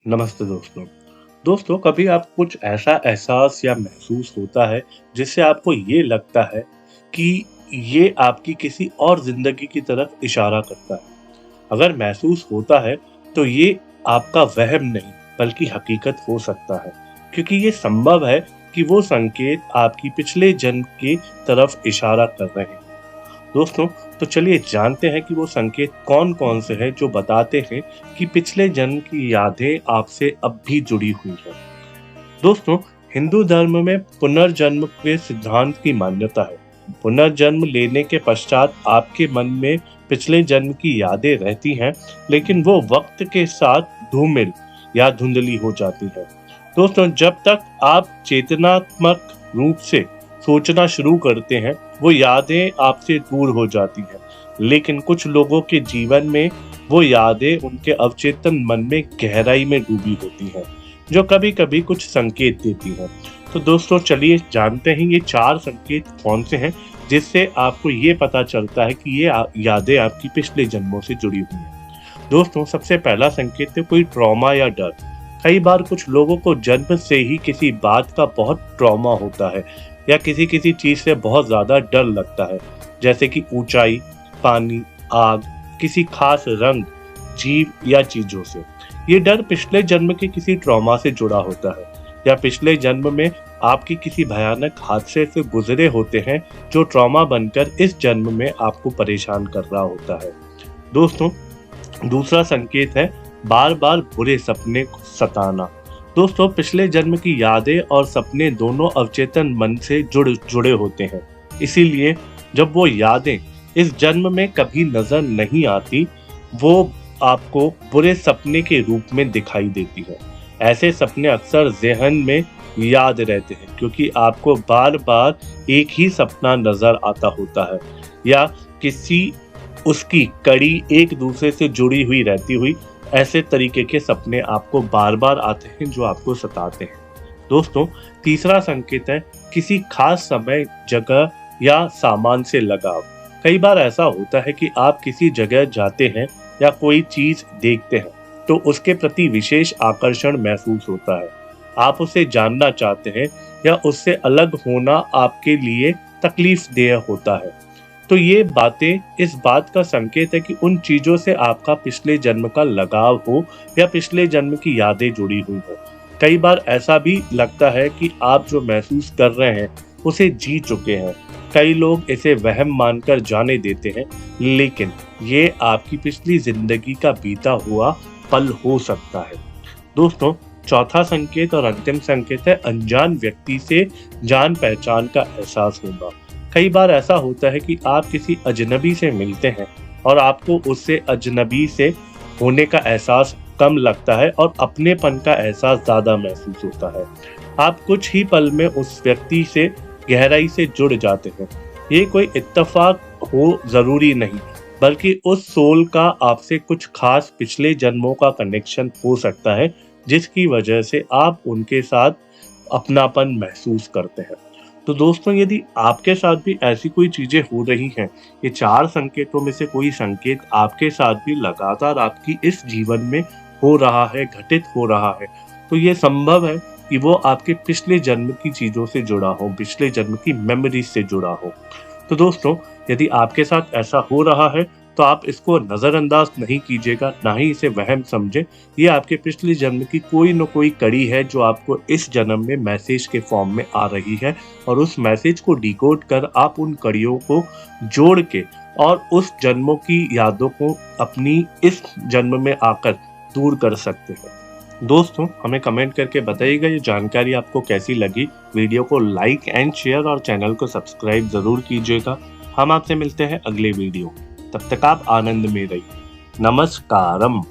नमस्ते दोस्तों। दोस्तों कभी आप कुछ ऐसा एहसास या महसूस होता है जिससे आपको ये लगता है कि ये आपकी किसी और ज़िंदगी की तरफ इशारा करता है। अगर महसूस होता है तो ये आपका वहम नहीं बल्कि हकीकत हो सकता है। क्योंकि ये संभव है कि वो संकेत आपकी पिछले जन्म की तरफ इशारा कर रहे हैं। दोस्तों तो चलिए जानते हैं कि वो संकेत कौन-कौन से हैं जो बताते हैं कि पिछले जन्म की यादें आपसे अब भी जुड़ी हुई हैं। दोस्तों हिंदू धर्म में पुनर्जन्म के सिद्धांत की मान्यता है। पुनर्जन्म लेने के पश्चात आपके मन में पिछले जन्म की यादें रहती हैं, लेकिन वो वक्त के साथ धूमिल या धुंधली हो जाती है। दोस्तों जब तक आप चेतनात्मक रूप से सोचना शुरू करते हैं, वो यादें आपसे दूर हो जाती हैं। लेकिन कुछ लोगों के जीवन में वो यादें उनके अवचेतन मन में गहराई में डूबी होती हैं, जो कभी-कभी कुछ संकेत देती हैं। तो दोस्तों चलिए जानते हैं ये 4 संकेत कौन से हैं, जिससे आपको ये पता चलता है कि ये यादें आपकी पिछले जन्मों से जुड़ी हुई हैं। दोस्तों सबसे पहला संकेत है कोई ट्रॉमा या डर। कई बार कुछ लोगों को जन्म से ही किसी बात का बहुत ट्रॉमा होता है या किसी-किसी चीज़ से बहुत ज़्यादा डर लगता है, जैसे कि ऊँचाई, पानी, आग, किसी खास रंग, जीव या चीज़ों से। ये डर पिछले जन्म के किसी ट्रॉमा से जुड़ा होता है या पिछले जन्म में आपकी किसी भयानक हादसे से गुजरे होते हैं, जो ट्रॉमा बनकर इस जन्म में आपको परेशान कर रहा होता है। दोस्तों दूसरा संकेत है बार-बार बुरे सपने को सताना। दोस्तों पिछले जन्म की यादें और सपने दोनों अवचेतन मन से जुड़े होते हैं। इसीलिए जब वो यादें इस जन्म में कभी नजर नहीं आती, वो आपको बुरे सपने के रूप में दिखाई देती है। ऐसे सपने अक्सर ज़हन में याद रहते हैं क्योंकि आपको बार-बार एक ही सपना नजर आता होता है या किसी उसकी कड़ी एक दूसरे से जुड़ी हुई रहती हुई ऐसे तरीके के सपने आपको बार-बार आते हैं जो आपको सताते हैं। दोस्तों तीसरा संकेत है किसी खास समय, जगह या सामान से लगाव। कई बार ऐसा होता है कि आप किसी जगह जाते हैं या कोई चीज देखते हैं तो उसके प्रति विशेष आकर्षण महसूस होता है। आप उसे जानना चाहते हैं या उससे अलग होना आपके लिए तकलीफदेह होता है। तो ये बातें इस बात का संकेत है कि उन चीजों से आपका पिछले जन्म का लगाव हो या पिछले जन्म की यादें जुड़ी हुई हो। कई बार ऐसा भी लगता है कि आप जो महसूस कर रहे हैं उसे जी चुके हैं। कई लोग इसे वहम मानकर जाने देते हैं, लेकिन ये आपकी पिछली जिंदगी का बीता हुआ पल हो सकता है। दोस्तों चौथा संकेत और अंतिम संकेत है अनजान व्यक्ति से जान पहचान का एहसास होना। कई बार ऐसा होता है कि आप किसी अजनबी से मिलते हैं और आपको उससे अजनबी से होने का एहसास कम लगता है और अपनेपन का एहसास ज़्यादा महसूस होता है। आप कुछ ही पल में उस व्यक्ति से गहराई से जुड़ जाते हैं। ये कोई इत्तेफाक हो ज़रूरी नहीं, बल्कि उस सोल का आपसे कुछ खास पिछले जन्मों का कनेक्शन हो सकता है, जिसकी वजह से आप उनके साथ अपनापन महसूस करते हैं। तो दोस्तों यदि आपके साथ भी ऐसी कोई चीज़ें हो रही हैं, ये 4 संकेतों में से कोई संकेत आपके साथ भी लगातार आपकी इस जीवन में हो रहा है, घटित हो रहा है, तो ये संभव है कि वो आपके पिछले जन्म की चीज़ों से जुड़ा हो, पिछले जन्म की मेमोरीज़ से जुड़ा हो। तो दोस्तों यदि आपके साथ ऐसा हो रहा है तो आप इसको नज़रअंदाज नहीं कीजिएगा, ना ही इसे वहम समझें। ये आपके पिछले जन्म की कोई न कोई कड़ी है जो आपको इस जन्म में मैसेज के फॉर्म में आ रही है और उस मैसेज को डिकोड कर आप उन कड़ियों को जोड़ के और उस जन्मों की यादों को अपनी इस जन्म में आकर दूर कर सकते हैं। दोस्तों हमें कमेंट करके बताइएगा ये जानकारी आपको कैसी लगी। वीडियो को लाइक एंड शेयर और चैनल को सब्सक्राइब ज़रूर कीजिएगा। हम आपसे मिलते हैं अगले वीडियो में। तब तक आप आनंद में रहिए। नमस्कारम।